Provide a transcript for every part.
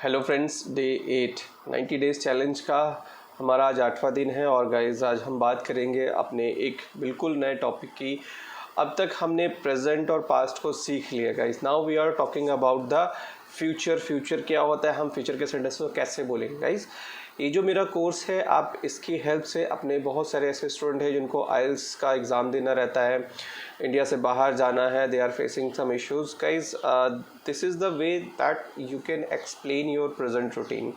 Hello friends, day 8 90 days challenge का हमारा आज 8वां दिन है। और गाइस आज हम बात करेंगे अपने एक बिल्कुल नए टॉपिक की। अब तक हमने प्रेजेंट और पास्ट को सीख लिया guys. Now we are talking about the future. Future क्या होता है, हम फ्यूचर के सेंटेंस को कैसे बोलेंगे गाइस। ये जो मेरा कोर्स है, आप इसकी हेल्प से अपने बहुत सारे ऐसे स्टूडेंट हैं जिनको आइल्स का एग्ज़ाम देना रहता है, इंडिया से बाहर जाना है, they are facing some issues guys. This is the way that you can explain your present routine.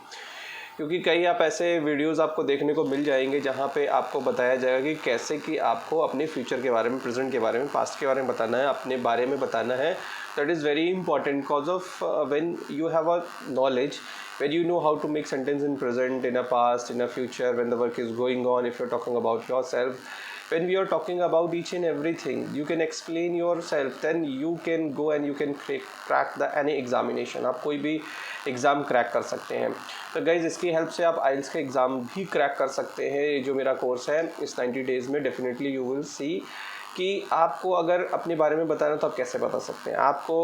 क्योंकि कई आप ऐसे वीडियोस आपको देखने को मिल जाएंगे जहाँ पे आपको बताया जाएगा कि कैसे कि आपको अपने फ्यूचर के बारे में, प्रेजेंट के बारे में, पास्ट के बारे में बताना है, अपने बारे में बताना है। That is very important because of when you have a knowledge, when you know how to make sentence in present, in a past, in a future, when the work is going on, if you're talking about yourself, when we are talking about each and everything, you can explain yourself, then you can go and you can crack the any examination. आप कोई भी exam crack कर सकते हैं। तो guys इसकी help से आप आइल्स का एग्ज़ाम भी क्रैक कर सकते हैं। ये जो मेरा कोर्स है, इस 90 डेज़ में डेफिनेटली यू विल सी कि आपको अगर अपने बारे में बताना तो आप कैसे बता सकते हैं, आपको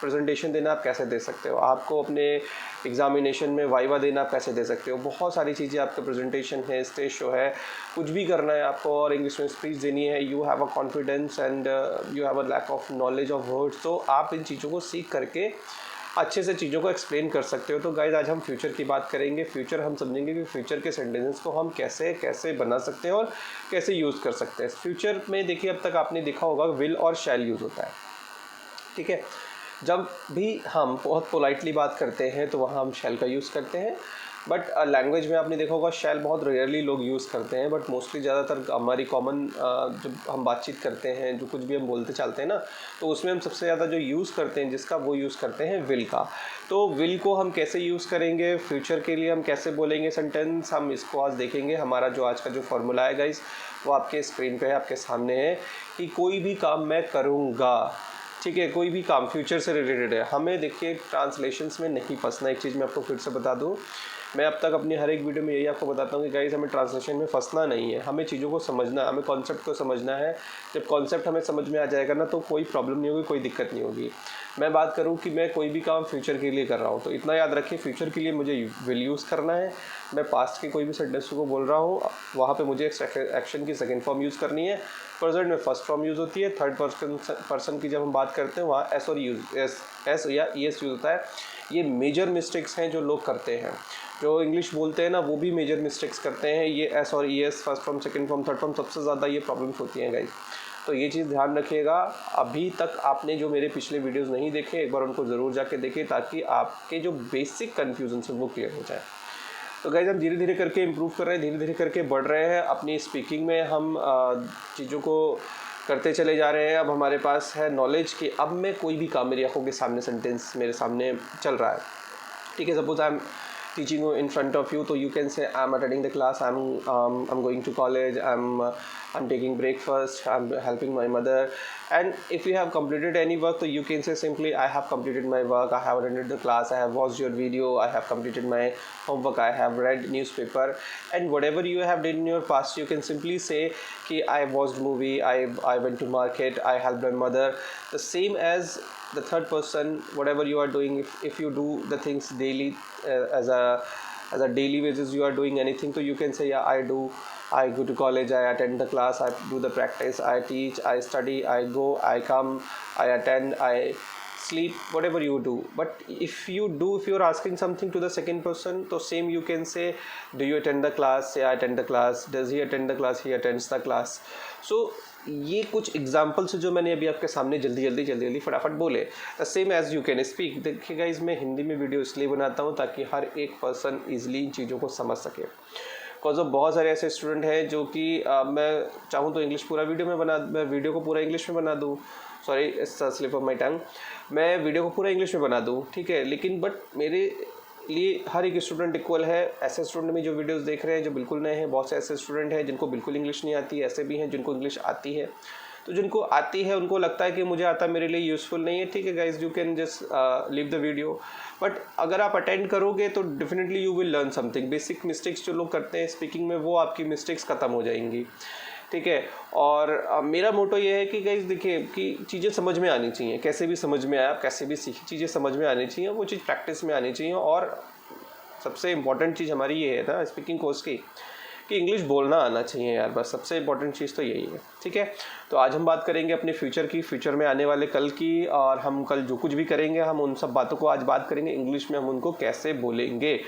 प्रेजेंटेशन देना आप कैसे दे सकते हो, आपको अपने एग्जामिनेशन में वाइवा देना आप कैसे दे सकते हो। बहुत सारी चीज़ें, आपका प्रेजेंटेशन है, स्टेज शो है, कुछ भी करना है आपको और इंग्लिश में स्पीच देनी है, you have a confidence and you have a lack of knowledge of words, तो आप इन चीज़ों को सीख करके अच्छे से चीज़ों को एक्सप्लेन कर सकते हो। तो गाइज आज हम फ्यूचर की बात करेंगे। फ्यूचर हम समझेंगे कि फ्यूचर के सेंटेंसेस को हम कैसे कैसे बना सकते हैं और कैसे यूज़ कर सकते हैं। फ्यूचर में देखिए, अब तक आपने देखा होगा विल और शैल यूज़ होता है, ठीक है। जब भी हम बहुत पोलाइटली बात करते हैं तो वहाँ हम शैल का यूज़ करते हैं, बट लैंग्वेज में आपने देखा होगा शैल बहुत रेयरली लोग यूज़ करते हैं, बट मोस्टली ज़्यादातर हमारी कॉमन जब हम बातचीत करते हैं, जो कुछ भी हम बोलते चलते हैं ना, तो उसमें हम सबसे ज़्यादा जो यूज़ करते हैं जिसका, वो यूज़ करते हैं विल का। तो विल को हम कैसे यूज़ करेंगे, फ्यूचर के लिए हम कैसे बोलेंगे सेंटेंस, हम इसको आज देखेंगे। हमारा जो आज का जो फॉर्मूला है गाइस, वो आपके स्क्रीन पे है, आपके सामने है कि कोई भी काम मैं करूँगा, ठीक है, कोई भी काम फ्यूचर से रिलेटेड है। हमें देखिए ट्रांसलेशंस में नहीं फंसना। एक चीज़ मैं आपको फिर से बता दूं, मैं अब तक अपनी हर एक वीडियो में यही आपको बताता हूँ कि गाइस हमें ट्रांसलेशन में फंसना नहीं है, हमें चीज़ों को समझना है, हमें कॉन्सेप्ट को समझना है। जब कॉन्सेप्ट हमें समझ में आ जाएगा ना, तो कोई प्रॉब्लम नहीं होगी, कोई दिक्कत नहीं होगी। मैं बात करूँ कि मैं कोई भी काम फ्यूचर के लिए कर रहा हूँ, तो इतना याद रखिए, फ्यूचर के लिए मुझे विल यूज़ करना है। मैं पास्ट के कोई भी सेंटेंस को बोल रहा हूँ, वहाँ पे मुझे एक्शन की सेकंड फॉर्म यूज़ करनी है। प्रेजेंट में फर्स्ट फॉर्म यूज़ होती है। थर्ड पर्सन की जब हम बात करते हैं, वहाँ एस और यूज़, एस या ई एस यूज़ होता है। ये मेजर मिस्टेक्स हैं जो लोग करते हैं, जो इंग्लिश बोलते हैं ना, वो भी मेजर मिस्टेक्स करते हैं। ये एस और E S, first form, second form, third form, सबसे ज़्यादा ये प्रॉब्लम्स होती हैं गाइस। तो ये चीज़ ध्यान रखिएगा। अभी तक आपने जो मेरे पिछले वीडियोस नहीं देखे, एक बार उनको ज़रूर जाके देखें, ताकि आपके जो बेसिक कन्फ्यूजन है वो क्लियर हो जाए। तो गाइस हम धीरे धीरे करके इम्प्रूव कर रहे हैं, धीरे धीरे करके बढ़ रहे हैं अपनी स्पीकिंग में। हम चीज़ों को करते चले जा रहे हैं। अब हमारे पास है नॉलेज कि अब मैं कोई भी काम, मेरी आंखों के सामने सेंटेंस मेरे सामने चल रहा है, ठीक है। Suppose I am teaching you in front of you, so you can say I'm attending the class, I'm going to college, I'm taking breakfast, I'm helping my mother. And if you have completed any work, so you can say simply I have completed my work, I have attended the class, I have watched your video, I have completed my homework, I have read newspaper. And whatever you have done in your past, you can simply say कि I watched movie, I went to market, I helped my mother. The same as the third person, whatever you are doing, if you do the things daily, as a daily basis you are doing anything, so you can say yeah, I go to college, I attend the class, I do the practice, I teach, I study, I go, I come, I attend, I sleep, whatever you do. But if you're asking something to the second person, so same you can say do you attend the class, say I attend the class, does he attend the class, he attends the class. So ये कुछ examples जो मैंने अभी आपके सामने जल्दी फटाफट बोले। The same as you can speak. देखिएगा, इसमें हिंदी में वीडियो इसलिए बनाता हूँ ताकि हर एक पर्सन ईजिली इन चीज़ों को समझ सके। बिकॉज ऑफ बहुत सारे ऐसे स्टूडेंट हैं जो कि मैं चाहूँ तो इंग्लिश पूरा मैं वीडियो को पूरा इंग्लिश में बना दूँ, sorry it's slip of my tongue, मैं वीडियो को पूरा इंग्लिश में बना दूँ, ठीक है, लेकिन बट मेरे लिए हर एक स्टूडेंट इक्वल है। ऐसे स्टूडेंट में जो वीडियोस देख रहे हैं जो बिल्कुल नए हैं, बहुत से ऐसे स्टूडेंट हैं जिनको बिल्कुल इंग्लिश नहीं आती, ऐसे भी हैं जिनको इंग्लिश आती है। तो जिनको आती है उनको लगता है कि मुझे आता मेरे लिए यूज़फुल नहीं है, ठीक है guys, you can just leave the video. But अगर आप अटेंड करोगे तो definitely you will learn something. Basic mistakes जो लोग करते हैं स्पीकिंग में, वो आपकी मिस्टेक्स ख़त्म हो जाएंगी। ठीक है। और मेरा मोटो ये है कि गाइस देखिए कि चीज़ें समझ में आनी चाहिए, कैसे भी समझ में आए, आप कैसे भी सीखी, चीज़ें समझ में आनी चाहिए, वो चीज़ प्रैक्टिस में आनी चाहिए। और सबसे इम्पॉर्टेंट चीज़ हमारी ये है ना स्पीकिंग कोर्स की, कि इंग्लिश बोलना आना चाहिए यार, बस सबसे इम्पॉर्टेंट चीज़ तो यही है, ठीक है। तो आज हम बात करेंगे अपने फ्यूचर की, फ्यूचर में आने वाले कल की, और हम कल जो कुछ भी करेंगे हम उन सब बातों को आज बात करेंगे, इंग्लिश में हम उनको कैसे बोलेंगे।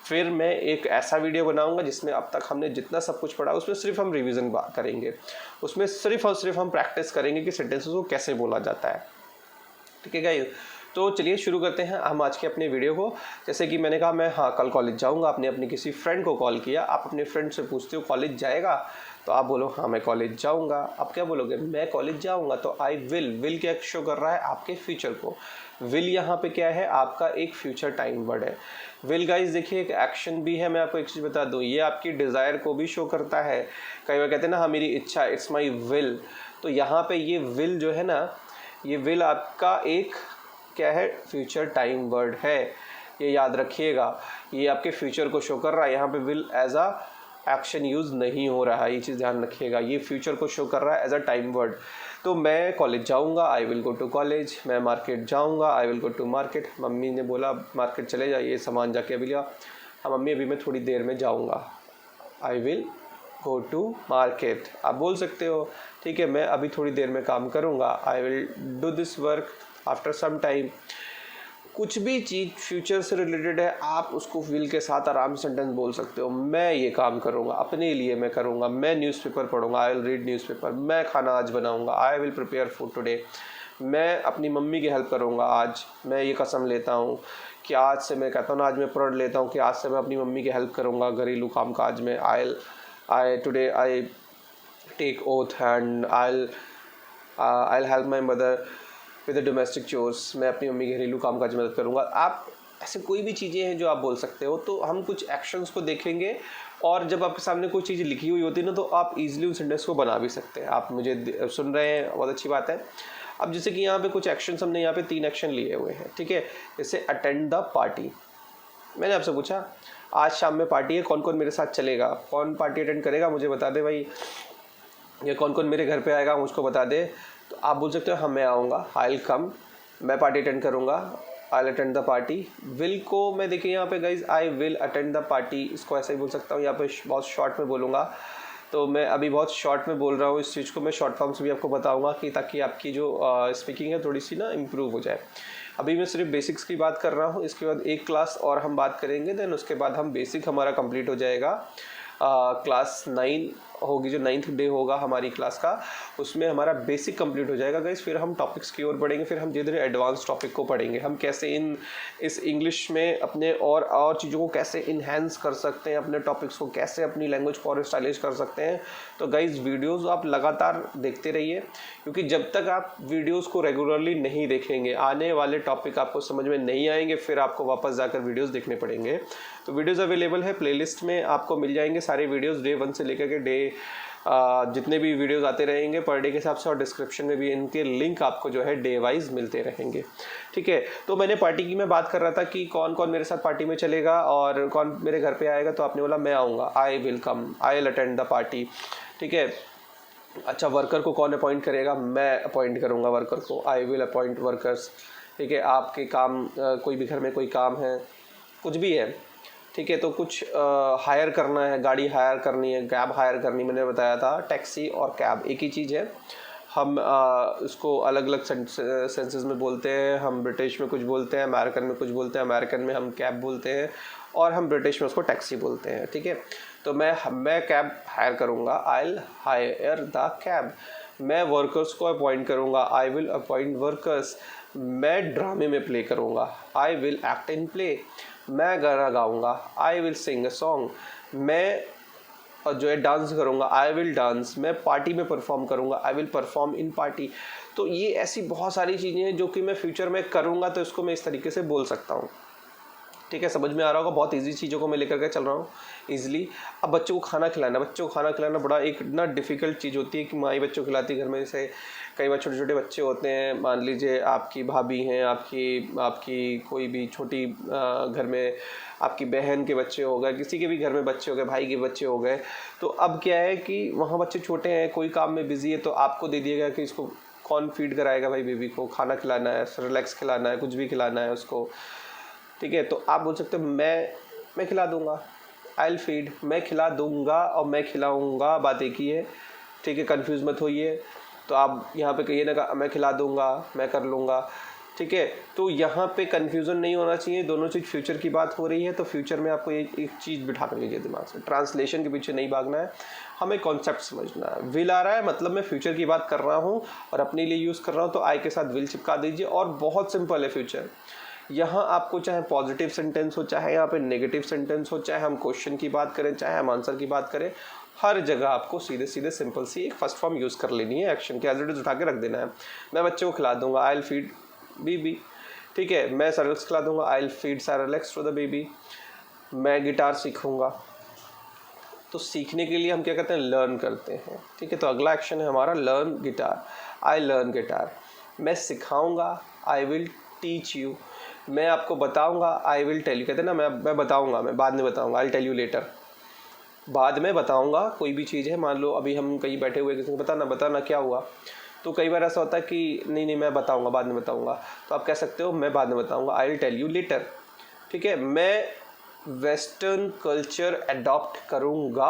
फिर मैं एक ऐसा वीडियो बनाऊंगा जिसमें अब तक हमने जितना सब कुछ पढ़ा उसमें सिर्फ हम रिवीजन करेंगे, उसमें सिर्फ और सिर्फ हम प्रैक्टिस करेंगे कि सेंटेंसेस को कैसे बोला जाता है, ठीक है गाइस। तो चलिए शुरू करते हैं हम आज के अपने वीडियो को। जैसे कि मैंने कहा मैं कल कॉलेज जाऊंगा, आपने अपने किसी फ्रेंड को कॉल किया, आप अपने फ्रेंड से पूछते हो कॉलेज जाएगा, तो आप बोलो हाँ मैं कॉलेज जाऊंगा। आप क्या बोलोगे, मैं कॉलेज जाऊंगा, तो आई विल क्या शो कर रहा है, आपके फ्यूचर को। विल यहाँ पे क्या है, आपका एक फ्यूचर टाइम वर्ड है। विल गाइज देखिए एक एक्शन भी है। मैं आपको एक चीज़ बता दूँ, ये आपकी डिज़ायर को भी शो करता है। कई बार कहते हैं ना हाँ मेरी इच्छा, इट्स माई विल, तो यहाँ पे ये विल जो है ना, ये विल आपका एक क्या है, फ्यूचर टाइम वर्ड है, ये याद रखिएगा। ये आपके फ्यूचर को शो कर रहा है, यहाँ पे will as a action use नहीं हो रहा है, ये चीज़ ध्यान रखिएगा। ये फ्यूचर को शो कर रहा है एज अ टाइम वर्ड। तो मैं कॉलेज जाऊँगा, I will go to college. मैं मार्केट जाऊँगा, I will go to market. Mummy ने बोला मार्केट चले जाइए, सामान जाके अभी लिया। हाँ मम्मी अभी मैं थोड़ी देर में जाऊँगा, I will go to market. आप बोल सकते हो ठीक है मैं अभी थोड़ी देर में काम करूँगा, I will do this work after some time. कुछ भी चीज़ फ्यूचर से रिलेटेड है, आप उसको विल के साथ आराम से सेंटेंस बोल सकते हो। मैं ये काम करूँगा, अपने लिए मैं करूँगा। मैं न्यूज़पेपर पढ़ूँगा, आई विल रीड न्यूज़पेपर। मैं खाना आज बनाऊँगा, I will prepare food today. मैं अपनी मम्मी की हेल्प करूँगा आज, मैं ये कसम लेता हूँ कि आज से मैं कहता हूँ ना, आज मैं प्रण लेता हूँ कि आज से मैं अपनी मम्मी की हेल्प करूँगा घरेलू काम काज में। Today I take oath and I help my mother with the domestic chores. मैं अपनी मम्मी के घरेलू काम काज में मदद करूँगा। आप ऐसे कोई भी चीज़ें हैं जो आप बोल सकते हो। तो हम कुछ एक्शंस को देखेंगे, और जब आपके सामने कोई चीज़ लिखी हुई होती है ना, तो आप इजीली उस सेंटेंस को बना भी सकते हैं। आप मुझे सुन रहे हैं, बहुत अच्छी बात है। अब जैसे कि यहाँ पे कुछ एक्शंस हमने यहाँ पे 3 एक्शन लिए हुए हैं, ठीक है। जैसे अटेंड द पार्टी। मैंने आपसे पूछा आज शाम में पार्टी है, कौन कौन मेरे साथ चलेगा, कौन पार्टी अटेंड करेगा मुझे बता दे भाई, या कौन कौन मेरे घर पे आएगा मुझको बता दे। तो आप बोल सकते हो हाँ मैं आऊँगा, आई विल कम, मैं पार्टी अटेंड करूँगा, I will attend the party. Will को मैं देखिए यहाँ पे guys I will attend the party, इसको ऐसे ही बोल सकता हूँ। यहाँ पे बहुत शॉर्ट में बोलूँगा, तो मैं अभी बहुत शॉर्ट में बोल रहा हूँ इस चीज़ को। मैं शॉर्ट फॉर्म्स भी आपको बताऊँगा कि ताकि आपकी जो स्पीकिंग है थोड़ी सी ना इम्प्रूव हो जाए। अभी मैं सिर्फ बेसिक्स की बात कर रहा हूँ, इसके बाद एक क्लास और हम बात करेंगे, देन उसके बाद हम बेसिक हमारा कंप्लीट हो जाएगा। क्लास 9 होगी, जो 9th डे होगा हमारी क्लास का, उसमें हमारा बेसिक कंप्लीट हो जाएगा गाइस। फिर हम टॉपिक्स की ओर बढ़ेंगे, फिर हम धीरे धीरे एडवांस टॉपिक को पढ़ेंगे। हम कैसे इस इंग्लिश में अपने और चीज़ों को कैसे इन्हेंस कर सकते हैं, अपने टॉपिक्स को कैसे अपनी लैंग्वेज को और स्टाइलिश कर सकते हैं। तो गाइस वीडियोज़ आप लगातार देखते रहिए, क्योंकि जब तक आप वीडियोज़ को रेगुलरली नहीं देखेंगे, आने वाले टॉपिक आपको समझ में नहीं आएंगे, फिर आपको वापस जाकर वीडियोज़ देखने पड़ेंगे। तो वीडियोज़ अवेलेबल है प्लेलिस्ट में, आपको मिल जाएंगे सारे वीडियोज़, डे 1 से लेकर के डे जितने भी वीडियोस आते रहेंगे पर डे के हिसाब से, और डिस्क्रिप्शन में भी इनके लिंक आपको जो है डे वाइज मिलते रहेंगे, ठीक है। तो मैंने पार्टी की मैं बात कर रहा था कि कौन कौन मेरे साथ पार्टी में चलेगा और कौन मेरे घर पे आएगा। तो आपने बोला मैं आऊँगा, आई will come, I will attend the party, ठीक है। अच्छा वर्कर को कौन अपॉइंट करेगा, मैं अपॉइंट करूँगा वर्कर को, आई विल अपॉइंट वर्कर्स, ठीक है। आपके काम कोई भी घर में कोई काम है, कुछ भी है, ठीक है। तो कुछ हायर करना है, गाड़ी हायर करनी है, कैब हायर करनी, मैंने बताया था टैक्सी और कैब एक ही चीज़ है। हम इसको अलग अलग सेंसेस में बोलते हैं। हम ब्रिटिश में कुछ बोलते हैं, अमेरिकन में कुछ बोलते हैं। अमेरिकन में हम कैब बोलते हैं और हम ब्रिटिश में उसको टैक्सी बोलते हैं, ठीक है। तो मैं कैब हायर करूँगा, I will hire the cab. मैं वर्कर्स को अपॉइंट करूँगा, आई विल अपॉइंट वर्कर्स। मैं ड्रामे में प्ले करूँगा, I will act in play. मैं गाना गाऊँगा, I will sing a song. मैं जो है डांस करूँगा, आई विल डांस। मैं पार्टी में परफॉर्म करूँगा, I will perform in party. तो ये ऐसी बहुत सारी चीज़ें हैं जो कि मैं फ्यूचर में करूँगा, तो इसको मैं इस तरीके से बोल सकता हूँ। ठीक है, समझ में आ रहा होगा, बहुत इजी चीज़ों को मैं लेकर के चल रहा हूँ ईजिली। अब बच्चों को खाना खिलाना बड़ा एक ना डिफ़िकल्ट चीज़ होती है कि माँ ही बच्चों को खिलाती है घर में। जैसे कई बार छोटे छोटे बच्चे होते हैं, मान लीजिए आपकी भाभी हैं, आपकी कोई भी छोटी घर में आपकी बहन के बच्चे हो गए, किसी के भी घर में बच्चे हो गए, भाई के बच्चे हो गए, तो अब क्या है कि वहाँ बच्चे छोटे हैं, कोई काम में बिजी है, तो आपको दे दिया गया कि इसको कौन फीड कराएगा भाई, बेबी को खाना खिलाना है, रिलैक्स खिलाना है, कुछ भी खिलाना है उसको, ठीक है। तो आप बोल सकते हो मैं खिला दूंगा, आई विल फीड, मैं खिला दूंगा और मैं खिलाऊंगा, बात एक ही है, ठीक है, कंफ्यूज मत होइए। तो आप यहाँ पे कहिए ना मैं खिला दूंगा, मैं कर लूँगा, ठीक है। तो यहाँ पे कन्फ्यूज़न नहीं होना चाहिए, दोनों चीज़ फ्यूचर की बात हो रही है, तो फ्यूचर में आपको एक चीज़ बिठा कर लीजिए दिमाग से, ट्रांसलेशन के पीछे नहीं भागना है, हमें कॉन्सेप्ट समझना है। विल आ रहा है मतलब मैं फ्यूचर की बात कर रहा हूँ और अपने लिए यूज़ कर रहा हूँ, तो आई के साथ विल चिपका दीजिए। और बहुत सिंपल है फ्यूचर, यहाँ आपको चाहे पॉजिटिव सेंटेंस हो, चाहे यहाँ पे नेगेटिव सेंटेंस हो, चाहे हम क्वेश्चन की बात करें, चाहे हम आंसर की बात करें, हर जगह आपको सीधे सीधे सिंपल सी एक फर्स्ट फॉर्म यूज़ कर लेनी है, एक्शन के एज इट इज उठा के रख देना है। मैं बच्चे को खिला दूंगा, आई विल फीड बेबी, ठीक है। मैं सेरेलेक्स खिला दूंगा, I will feed Cerelac to the baby. मैं गिटार सीखूंगा, तो सीखने के लिए हम क्या करते हैं, लर्न करते हैं, ठीक है। तो अगला एक्शन है हमारा learn guitar, I learn guitar. मैं सिखाऊंगा, आई विल टीच यू। मैं आपको बताऊंगा, आई विल टेल यू। कहते हैं ना मैं बताऊंगा, मैं बाद में बताऊंगा, I will tell you later, बाद में बताऊंगा। कोई भी चीज़ है, मान लो अभी हम कहीं बैठे हुए, किसी को बताना क्या हुआ, तो कई बार ऐसा होता है कि नहीं मैं बताऊंगा, बाद में बताऊंगा, तो आप कह सकते हो मैं बाद में बताऊंगा, I will tell you later, ठीक है। मैं वेस्टर्न कल्चर अडॉप्ट करूंगा।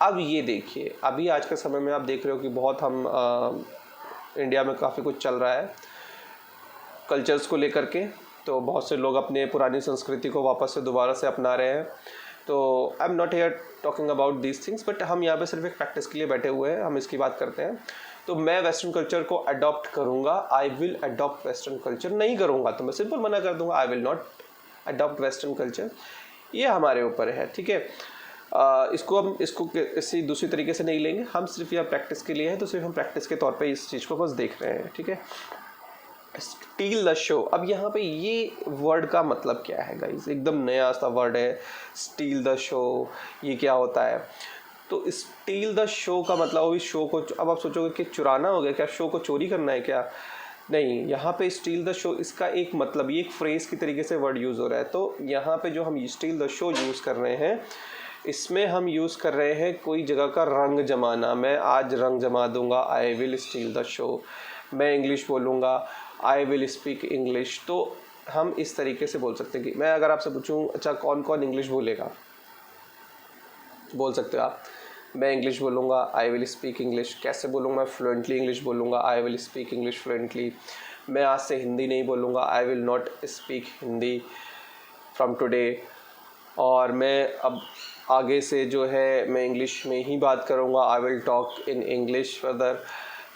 अब ये देखिए, अभी आज के समय में आप देख रहे हो कि बहुत हम इंडिया में काफ़ी कुछ चल रहा है कल्चर्स को लेकर के, तो बहुत से लोग अपने पुरानी संस्कृति को वापस से दोबारा से अपना रहे हैं। तो I am not here talking about these things, but हम यहाँ पे सिर्फ एक प्रैक्टिस के लिए बैठे हुए हैं, हम इसकी बात करते हैं। तो मैं वेस्टर्न कल्चर को अडॉप्ट करूँगा, I will adopt western culture. नहीं करूँगा तो मैं सिंपल मना कर दूँगा, आई will not adopt western culture. ये हमारे ऊपर है, ठीक है। इसको हम इसी दूसरी तरीके से नहीं लेंगे, हम सिर्फ यह प्रैक्टिस के लिए है, तो सिर्फ हम प्रैक्टिस के तौर पे इस चीज़ को बस देख रहे हैं, ठीक है। स्टील द शो, अब यहाँ पे ये वर्ड का मतलब क्या है गाइस, एकदम नया सा वर्ड है स्टील द शो, ये क्या होता है। तो स्टील द शो का मतलब, इस शो को, अब आप सोचोगे कि चुराना हो गया क्या, शो को चोरी करना है क्या, नहीं। यहाँ पे स्टील द शो, इसका एक मतलब, ये एक फ्रेज की तरीके से वर्ड यूज़ हो रहा है। तो यहाँ पे जो हम स्टील द शो यूज़ कर रहे हैं, इसमें हम यूज़ कर रहे हैं कोई जगह का रंग जमाना। मैं आज रंग जमा दूंगा, I will still the show. मैं इंग्लिश बोलूँगा, आई विल स्पीक इंग्लिश। तो हम इस तरीके से बोल सकते हैं कि मैं अगर आपसे पूछूं अच्छा कौन कौन इंग्लिश बोलेगा, बोल सकते हो आप, मैं इंग्लिश बोलूँगा, आई विल स्पीक इंग्लिश। कैसे बोलूँगा, मैं फ्लुएंटली इंग्लिश बोलूँगा, I will speak English fluently. मैं आज से हिंदी नहीं बोलूँगा, आई will not speak Hindi from today. और मैं अब आगे से जो है मैं इंग्लिश में ही बात करूँगा, I will talk in English further.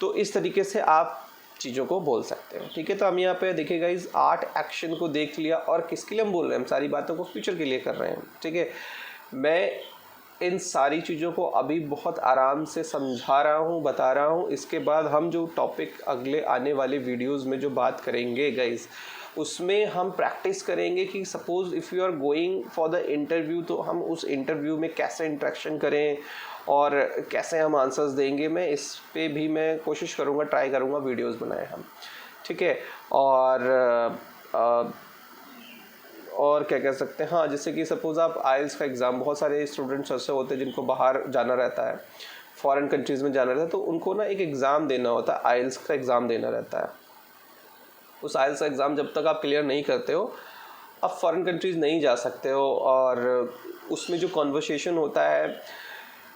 तो इस तरीके से आप चीज़ों को बोल सकते हैं, ठीक है। तो हम यहाँ पे देखिएगा इस 8 एक्शन को देख लिया, और किसके लिए हम बोल रहे हैं, हम सारी बातों को फ्यूचर के लिए कर रहे हैं, ठीक है। मैं इन सारी चीज़ों को अभी बहुत आराम से समझा रहा हूँ, बता रहा हूँ। इसके बाद हम जो टॉपिक अगले आने वाले वीडियोस में जो बात करेंगे गाइस, उसमें हम प्रैक्टिस करेंगे कि suppose if you are going for the interview, तो हम उस इंटरव्यू में कैसे इंटरेक्शन करें और कैसे हम आंसर्स देंगे। मैं इस पे भी मैं कोशिश करूँगा, ट्राई करूँगा वीडियोस बनाए हम, ठीक है। और क्या कह सकते हैं, हाँ, जैसे कि सपोज़ आप आइल्स का एग्ज़ाम, बहुत सारे स्टूडेंट्स ऐसे होते हैं जिनको बाहर जाना रहता है, फॉरेन कंट्रीज़ में जाना रहता है, तो उनको ना एक एग्ज़ाम देना होता है, आइल्स का एग्ज़ाम देना रहता है। उस आइल्स का एग्ज़ाम जब तक आप क्लियर नहीं करते हो, आप फॉरेन कंट्रीज़ नहीं जा सकते हो। और उसमें जो कॉन्वर्सेशन होता है,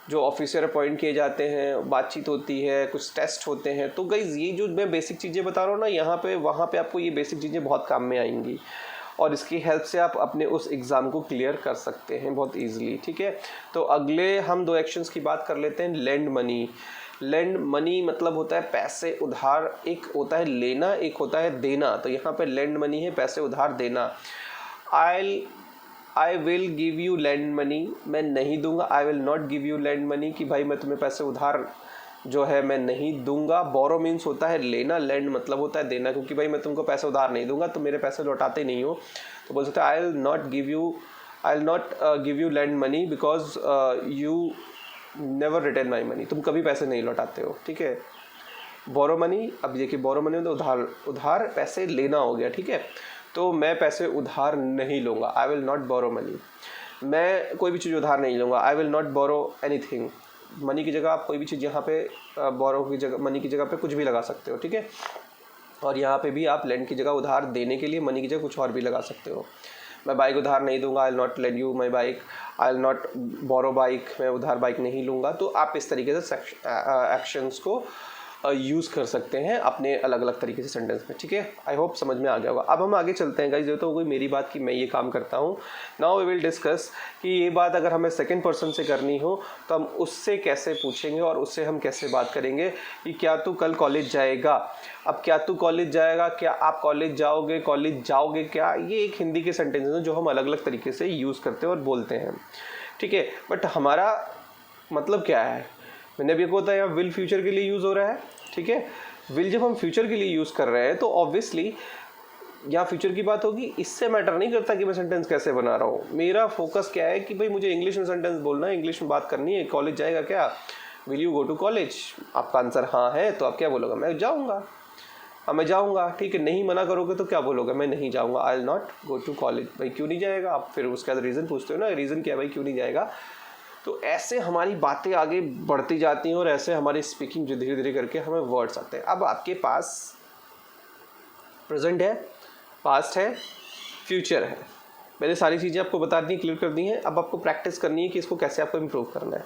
जो ऑफिसर अपॉइंट किए जाते हैं, बातचीत होती है, कुछ टेस्ट होते हैं। तो गाइज़ ये जो मैं बेसिक चीज़ें बता रहा हूँ ना, यहाँ पे वहाँ पे आपको ये बेसिक चीज़ें बहुत काम में आएंगी, और इसकी हेल्प से आप अपने उस एग्ज़ाम को क्लियर कर सकते हैं बहुत ईजिली, ठीक है। तो अगले हम 2 एक्शंस की बात कर लेते हैं। Land money. लेंड मनी मतलब होता है पैसे उधार, एक होता है लेना, एक होता है देना। तो यहाँ पे लेंड मनी है पैसे उधार देना। I will give you land money, मैं नहीं दूंगा, I will not give you land money, कि भाई मैं तुम्हें पैसे उधार जो है मैं नहीं दूंगा। बोरो मीन्स होता है लेना, लैंड मतलब होता है देना, क्योंकि भाई मैं तुमको पैसे उधार नहीं दूंगा, तुम मेरे पैसे लौटाते नहीं हो, तो बोल सकते हैं आई will not give you land money because you never return my money, तुम कभी पैसे नहीं लौटाते हो, ठीक है। बोरो मनी, अब देखिए बोरो मनी में तो उधार पैसे लेना हो गया, ठीक है। तो मैं पैसे उधार नहीं लूँगा, I will not borrow money. मैं कोई भी चीज़ उधार नहीं लूँगा, I will not borrow anything. Money की जगह आप कोई भी चीज़ यहाँ पे बोरो की जगह, मनी की जगह पे कुछ भी लगा सकते हो, ठीक है। और यहाँ पे भी आप लैंड की जगह उधार देने के लिए मनी की जगह कुछ और भी लगा सकते हो। मैं बाइक उधार नहीं दूंगा, I will not lend you my bike, I will not borrow bike, मैं उधार बाइक नहीं लूँगा। तो आप इस तरीके से एक्शंस को यूज़ कर सकते हैं अपने अलग अलग तरीके से सेंटेंस में, ठीक है। आई होप समझ में आ गया होगा। अब हम आगे चलते हैं गाइस, ये तो हो गई मेरी बात कि मैं ये काम करता हूँ। नाउ वी विल डिस्कस कि ये बात अगर हमें सेकंड पर्सन से करनी हो तो हम उससे कैसे पूछेंगे और उससे हम कैसे बात करेंगे कि क्या तू कल कॉलेज जाएगा। अब क्या तू कॉलेज जाएगा, क्या आप कॉलेज जाओगे क्या, ये एक हिंदी के सेंटेंस हैं जो हम अलग अलग तरीके से यूज़ करते हैं और बोलते हैं, ठीक है। बट हमारा मतलब क्या है, मैंने अभी बताया यहाँ विल फ्यूचर के लिए यूज़ हो रहा है, ठीक है। विल जब हम फ्यूचर के लिए यूज़ कर रहे हैं तो ऑब्वियसली यहाँ फ्यूचर की बात होगी, इससे मैटर नहीं करता कि मैं सेंटेंस कैसे बना रहा हूँ। मेरा फोकस क्या है कि भाई मुझे इंग्लिश में सेंटेंस बोलना है, इंग्लिश में बात करनी है। कॉलेज जाएगा क्या, will you go to college, आपका आंसर हाँ है तो आप क्या बोलोगे, मैं जाऊँगा। हाँ मैं जाऊँगा, ठीक है। नहीं मना करोगे तो क्या बोलोगे, मैं नहीं जाऊँगा, I will not go to college. भाई क्यों नहीं जाएगा, आप फिर उसके बाद रीज़न पूछते हो ना, रीज़न क्या है भाई क्यों नहीं जाएगा। तो ऐसे हमारी बातें आगे बढ़ती जाती हैं और ऐसे हमारी स्पीकिंग जो धीरे धीरे करके हमें वर्ड्स आते हैं। अब आपके पास प्रेजेंट है, पास्ट है, फ्यूचर है। मैंने सारी चीज़ें आपको बता दी, क्लियर कर दी हैं। अब आपको प्रैक्टिस करनी है कि इसको कैसे आपको इम्प्रूव करना है।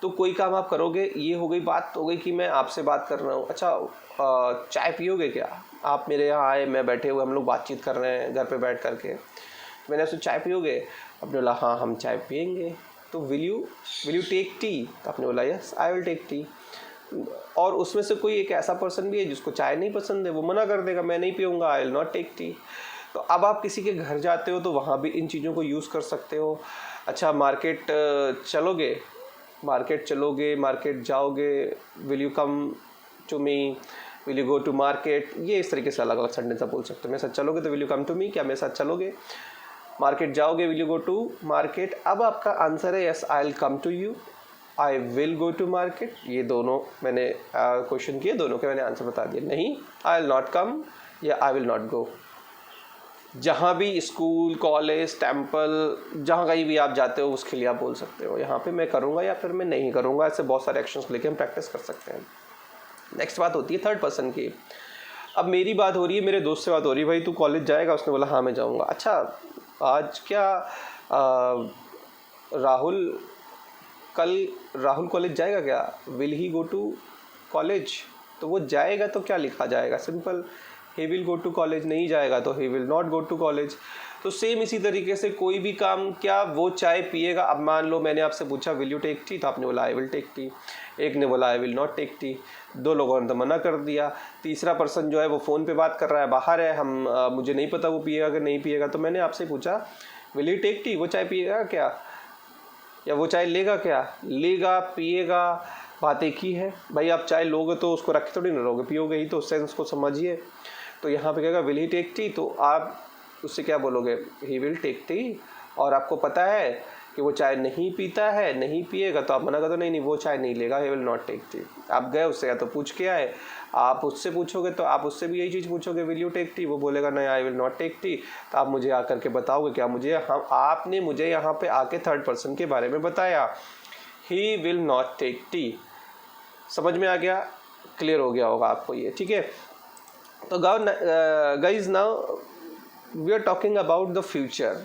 तो कोई काम आप करोगे, ये हो गई बात, हो गई कि मैं आपसे बात कर रहा हूँ। अच्छा चाय पियोगे क्या, आप मेरे यहाँ आए, मैं बैठे हुए, हम लोग बातचीत कर रहे हैं घर पे बैठ करके, मैंने आपसे चाय पियोगे, आपने बोला हाँ हम चाय पियेंगे। तो विल यू टेक टी, तो आपने बोला yes I will take tea. और उसमें से कोई एक ऐसा पर्सन भी है जिसको चाय नहीं पसंद है, वो मना कर देगा, मैं नहीं पीऊँगा, I will not take tea. तो अब आप किसी के घर जाते हो तो वहाँ भी इन चीज़ों को यूज़ कर सकते हो। अच्छा मार्केट चलोगे, मार्केट जाओगे, will you come to me, will you go to market, ये इस तरीके से अलग अलग सेंटेंस आप बोल सकते हो। मेरे साथ चलोगे तो will you come to me, क्या मेरे साथ चलोगे। मार्केट जाओगे, will you go to market. अब आपका आंसर है yes I will come to you, I will go to market. ये दोनों मैंने क्वेश्चन किए, दोनों के मैंने आंसर बता दिए। नहीं आई विल नॉट कम या आई विल नॉट गो। जहाँ भी स्कूल, कॉलेज, टेम्पल, जहाँ कहीं भी आप जाते हो उसके लिए आप बोल सकते हो यहाँ पे मैं करूँगा या फिर मैं नहीं करूँगा। ऐसे बहुत सारे एक्शंस लेके हम प्रैक्टिस कर सकते हैं। नेक्स्ट बात होती है थर्ड पर्सन की। अब मेरी बात हो रही है, मेरे दोस्त से बात हो रही है, भाई तू कॉलेज जाएगा, उसने बोला हाँ मैं जाऊँगा। अच्छा आज क्या राहुल कॉलेज जाएगा क्या, will he go to college. तो वो जाएगा तो क्या लिखा जाएगा, सिंपल ही विल गो टू कॉलेज। नहीं जाएगा तो he will not go to college. तो सेम इसी तरीके से कोई भी काम, क्या वो चाय पिएगा। अब मान लो मैंने आपसे पूछा विल यू टेक टी, तो आपने बोला आई विल टेक टी। एक ने बोला I will not take tea, दो लोगों ने तो मना कर दिया। तीसरा पर्सन जो है वो फ़ोन पे बात कर रहा है, बाहर है, मुझे नहीं पता वो पिएगा कि नहीं पिएगा। तो मैंने आपसे पूछा विल यू टेक टी, वो चाय पिएगा क्या, या वो चाय लेगा क्या, लेगा पिएगा, बातें की है। भाई आप चाय लोगे तो उसको रख के थोड़ी ना रहोगे, पियोगे ही तो, सेंस को समझिए। तो यहाँ पे कहेगा विल ही टेक टी, तो आप उससे क्या बोलोगे, ही विल टेक टी। और आपको पता है कि वो चाय नहीं पीता है, नहीं पिएगा, तो आप मना कर दो नहीं वो चाय नहीं लेगा, he will not take tea. आप गए उससे, या तो पूछ के आए, आप उससे पूछोगे तो आप उससे भी यही चीज़ पूछोगे विल यू टेक टी, वो बोलेगा नहीं I will not take tea. तो आप मुझे आकर के बताओगे क्या, आपने मुझे यहाँ पे आके थर्ड पर्सन के बारे में बताया, he will not take tea. समझ में आ गया, क्लियर हो गया होगा आपको ये, ठीक है। तो guys now we are talking about the future.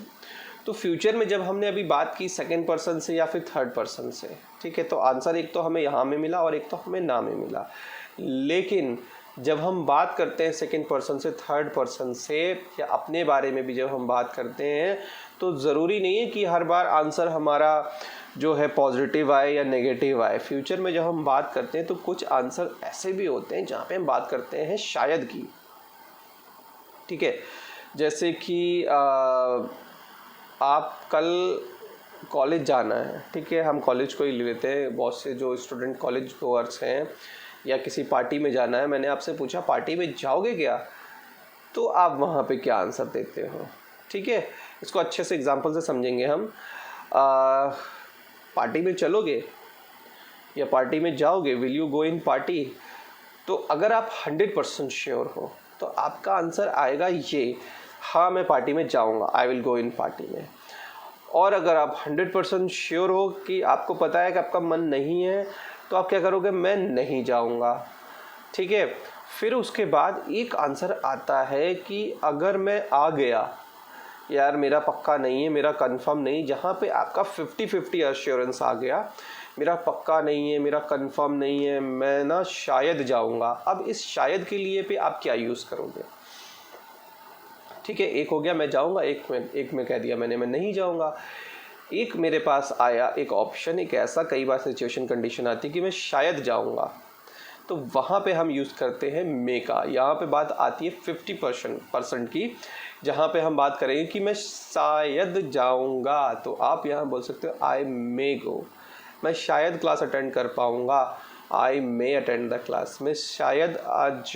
तो फ्यूचर में जब हमने अभी बात की सेकंड पर्सन से या फिर थर्ड पर्सन से, ठीक है, तो आंसर एक तो हमें यहाँ में मिला और एक तो हमें ना में मिला। लेकिन जब हम बात करते हैं सेकंड पर्सन से, थर्ड पर्सन से, या अपने बारे में भी जब हम बात करते हैं, तो ज़रूरी नहीं है कि हर बार आंसर हमारा जो है पॉजिटिव आए या नेगेटिव आए। फ्यूचर में जब हम बात करते हैं तो कुछ आंसर ऐसे भी होते हैं जहाँ पे हम बात करते हैं शायद की, ठीक है। जैसे कि आप कल कॉलेज जाना है, ठीक है, हम कॉलेज को ही लेते हैं, बहुत से जो स्टूडेंट कॉलेज गोअर्स हैं, या किसी पार्टी में जाना है, मैंने आपसे पूछा पार्टी में जाओगे क्या, तो आप वहाँ पे क्या आंसर देते हो, ठीक है, इसको अच्छे से एग्जांपल से समझेंगे हम। पार्टी में चलोगे या पार्टी में जाओगे, will you go in party? तो अगर आप 100% श्योर हो तो आपका आंसर आएगा ये, हाँ मैं पार्टी में जाऊँगा, I will go in party में। और अगर आप 100% श्योर हो कि आपको पता है कि आपका मन नहीं है, तो आप क्या करोगे, मैं नहीं जाऊँगा। ठीक है, फिर उसके बाद एक आंसर आता है कि अगर मैं आ गया, यार मेरा पक्का नहीं है, मेरा कंफर्म नहीं, जहाँ पे आपका 50-50 एश्योरेंस आ गया, मेरा पक्का नहीं है, मेरा कंफर्म नहीं है, मैं ना शायद जाऊँगा। अब इस शायद के लिए पे आप क्या यूज़ करोगे? ठीक है, एक हो गया मैं जाऊँगा, एक में कह दिया मैंने मैं नहीं जाऊँगा। एक मेरे पास आया एक ऑप्शन, एक ऐसा कई बार सिचुएशन कंडीशन आती है कि मैं शायद जाऊँगा, तो वहाँ पे हम यूज़ करते हैं मे का। यहाँ पे बात आती है 50% की, जहाँ पे हम बात करेंगे कि मैं शायद जाऊँगा, तो आप यहाँ बोल सकते हो आई मे गो। मैं शायद क्लास अटेंड कर पाऊँगा, आई मे अटेंड द क्लास। मैं शायद आज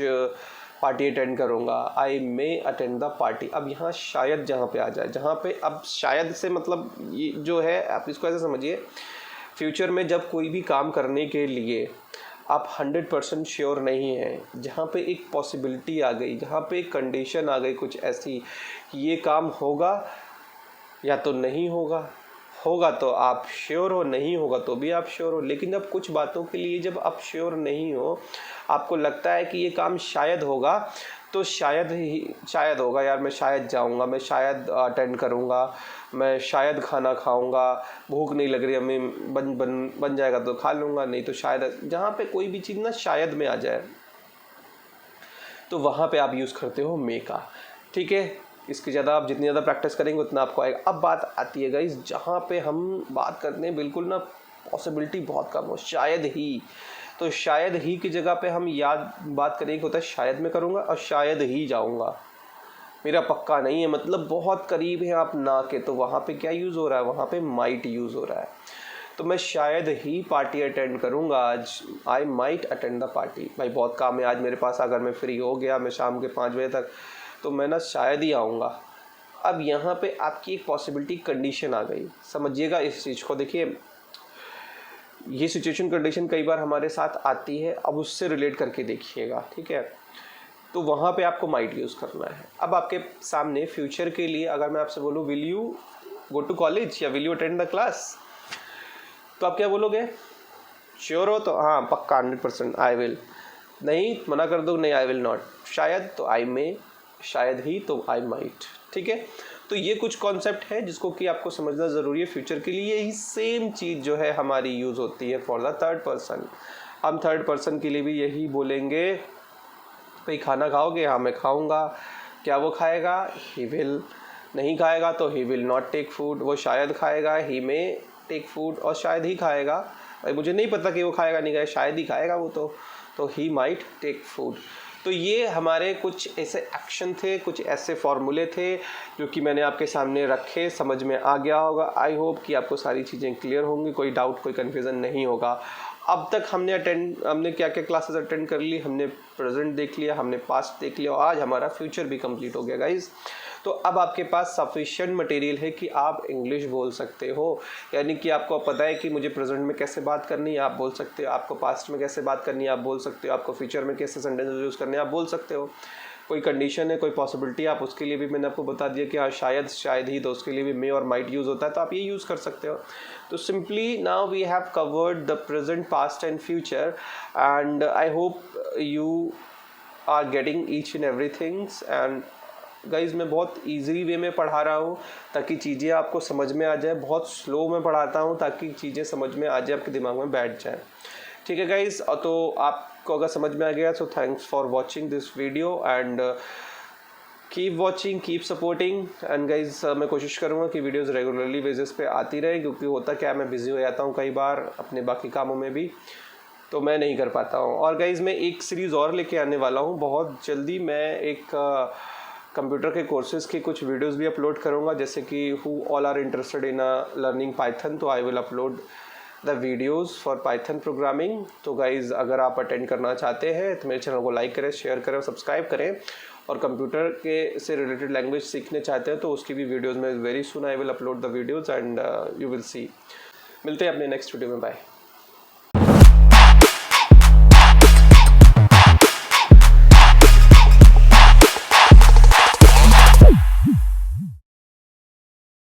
पार्टी अटेंड करूँगा, आई मे अटेंड द पार्टी। अब यहाँ शायद जहाँ पे आ जाए, जहाँ पे अब शायद से मतलब ये जो है, आप इसको ऐसे समझिए, फ्यूचर में जब कोई भी काम करने के लिए आप 100% श्योर नहीं हैं, जहाँ पे एक पॉसिबिलिटी आ गई, जहाँ पे एक कंडीशन आ गई कुछ ऐसी कि ये काम होगा या तो नहीं होगा, होगा तो आप श्योर हो, नहीं होगा तो भी आप श्योर हो। लेकिन जब कुछ बातों के लिए जब आप श्योर नहीं हो, आपको लगता है कि ये काम शायद होगा, तो शायद होगा, यार मैं शायद जाऊंगा, मैं शायद अटेंड करूंगा, मैं शायद खाना खाऊंगा, भूख नहीं लग रही अम्मी, बन जाएगा तो खा लूँगा, नहीं तो शायद। जहाँ पे कोई भी चीज़ ना शायद में आ जाए, तो वहाँ पे आप यूज़ करते हो मे का। ठीक है, इसकी ज़्यादा आप जितनी ज़्यादा प्रैक्टिस करेंगे उतना आपको आएगा। अब बात आती है गाइस, जहाँ पे हम बात करते हैं बिल्कुल ना पॉसिबिलिटी बहुत कम हो, शायद ही, तो शायद ही की जगह पे हम बात करेंगे होता है शायद मैं करूँगा और शायद ही जाऊँगा, मेरा पक्का नहीं है, मतलब बहुत करीब है आप ना के, तो वहाँ पे क्या यूज़ हो रहा है, वहाँ पे माइट यूज़ हो रहा है। तो मैं शायद ही पार्टी अटेंड करूँगा आज, I might attend the party. भाई बहुत काम है आज मेरे पास, अगर मैं फ्री हो गया मैं शाम के 5 बजे तक, तो मैं ना शायद ही आऊँगा। अब यहाँ पे आपकी एक पॉसिबिलिटी कंडीशन आ गई, समझिएगा इस चीज़ को। देखिए ये सिचुएशन कंडीशन कई बार हमारे साथ आती है, अब उससे रिलेट करके देखिएगा, ठीक है। तो वहाँ पे आपको माइट यूज़ करना है। अब आपके सामने फ्यूचर के लिए अगर मैं आपसे बोलूँ will you go to college या will you attend the class, तो आप क्या बोलोगे? श्योर हो तो हाँ पक्का 100% आई विल, नहीं मना कर दो, नहीं आई विल नॉट, शायद तो आई मे, शायद ही तो आई माइट। ठीक है, तो ये कुछ कॉन्सेप्ट है जिसको कि आपको समझना ज़रूरी है फ्यूचर के लिए। यही सेम चीज़ जो है हमारी यूज़ होती है फॉर द थर्ड पर्सन। हम थर्ड पर्सन के लिए भी यही बोलेंगे, भाई खाना खाओगे? हाँ मैं खाऊंगा। क्या वो खाएगा? He will. नहीं खाएगा तो he will not take food. वो शायद खाएगा, ही मे टेक फूड, और शायद ही खाएगा, भाई मुझे नहीं पता कि वो खाएगा नहीं खाएगा, शायद ही खाएगा वो, तो ही माइट टेक फूड। तो ये हमारे कुछ ऐसे एक्शन थे, कुछ ऐसे फॉर्मूले थे जो कि मैंने आपके सामने रखे, समझ में आ गया होगा। आई होप कि आपको सारी चीज़ें क्लियर होंगी, कोई डाउट कोई कन्फ्यूज़न नहीं होगा। अब तक हमने क्या क्या क्लासेस अटेंड कर ली, हमने प्रेजेंट देख लिया, हमने पास्ट देख लिया, और आज हमारा फ्यूचर भी कंप्लीट हो गया गाइज। तो अब आपके पास सफिशिएंट मटेरियल है कि आप इंग्लिश बोल सकते हो, यानी कि आपको पता है कि मुझे प्रेजेंट में कैसे बात करनी है, आप बोल सकते हो, आपको पास्ट में कैसे बात करनी है आप बोल सकते हो, आपको फ्यूचर में कैसे सेंटेंसेस यूज़ करने हैं आप बोल सकते हो। कोई कंडीशन है, कोई पॉसिबिलिटी, आप उसके लिए भी मैंने आपको बता दिया कि हाँ शायद ही, तो उसके लिए भी मे और माइट यूज़ होता है, तो आप ये यूज़ कर सकते हो। तो simply now we have covered the present, past and future, and I hope you are getting each and everythings. And guys मैं बहुत ईजी वे में पढ़ा रहा हूँ ताकि चीज़ें आपको समझ में आ जाए, बहुत स्लो में पढ़ाता हूँ ताकि चीज़ें समझ में आ जाए, आपके दिमाग में बैठ जाए। ठीक है गाइज़, तो आपको अगर समझ में आ गया तो thanks for watching this video, and keep watching, keep supporting. And guys मैं कोशिश करूँगा कि वीडियोस रेगुलरली बेसिस पे आती रहे, क्योंकि होता क्या मैं बिज़ी हो जाता हूँ कई बार अपने बाकी कामों में भी, तो मैं नहीं कर पाता हूँ। और गाइज़ मैं एक सीरीज़ और लेके आने वाला हूँ बहुत जल्दी। मैं एक कंप्यूटर के कोर्सेज़ की कुछ वीडियोस भी अपलोड करूँगा, जैसे कि who all are interested in learning Python, तो I will upload the videos for Python programming. तो गाइज़ अगर आप अटेंड करना चाहते हैं तो मेरे चैनल को लाइक करें, शेयर करें, सब्सक्राइब करें, और कंप्यूटर के से रिलेटेड लैंग्वेज सीखने चाहते हैं तो उसकी भी वीडियोज़ में very soon I will upload the videos and you will see. मिलते हैं अपने नेक्स्ट वीडियो में, बाय।